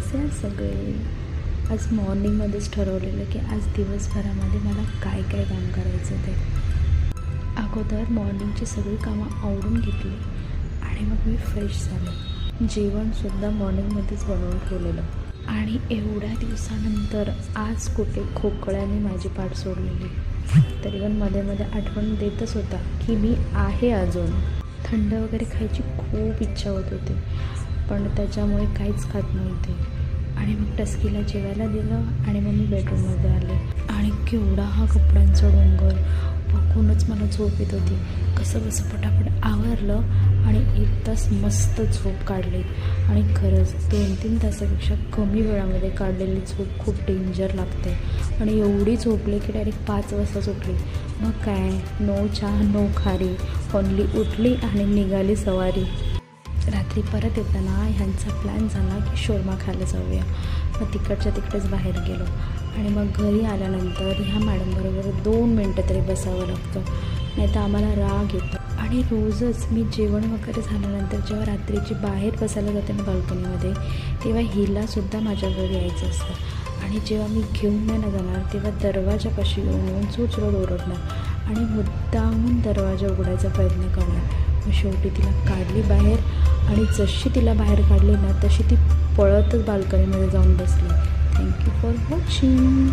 कसे आहेत सगळे? आज मॉर्निंगमध्येच ठरवलेलं की आज दिवसभरामध्ये मला काय काय काम करायचं ते. अगोदर मॉर्निंगची सगळी कामं आवरून घेतली आणि मग मी फ्रेश झाले. जेवणसुद्धा मॉर्निंगमध्येच बनवून ठेवलेलं आणि एवढ्या दिवसानंतर आज कुठे खोकल्याने माझी पाठ सोडलेली. तरी पण मध्ये मध्ये आठवण देतच होता की मी आहे अजून. थंड वगैरे खायची खूप इच्छा होत होती, पण त्याच्यामुळे काहीच खात नव्हते. आणि मग टस्कीला जेवायला दिलं आणि मग मी बेडरूममध्ये आले आणि केवढा हा कपड्यांचा डोंगर बघूनच मला झोप येत होती. कसं बसं पटापट आवरलं आणि 1 तास मस्त झोप काढली. आणि खरंच 2-3 तासापेक्षा कमी वेळामध्ये काढलेली झोप खूप डेंजर लागते. आणि एवढी झोपले की डायरेक्ट 5 वाजताच उठली. मग काय, नो चहा नो खारी, ओनली उठली आणि निघाली सवारी. रात्री परत येताना ह्यांचा प्लॅन झाला की शोरमा खायला जाऊया. मग तिकडच्या तिकडेच बाहेर गेलो आणि मग घरी आल्यानंतर ह्या मॅडमबरोबर 2 मिनटं तरी बसावं लागतं, नाही तर आम्हाला राग येतो. आणि रोजच मी जेवण वगैरे झाल्यानंतर जेव्हा रात्रीची बाहेर बसायला जाते ना बाल्कनीमध्ये, तेव्हा हिलासुद्धा माझ्या घरी यायचं असतं. आणि जेव्हा मी घेऊन नाही ना जाणार तेव्हा दरवाजापाशी येऊन चोचरत ओरडणार आणि मुद्दामून दरवाजा उघडायचा प्रयत्न करणार. मग शेवटी तिला काढली बाहेर आणि जशी तिला बाहेर काढली ना तशी ती पळतच बाल्कनीमध्ये जाऊन बसली. Thank you for watching.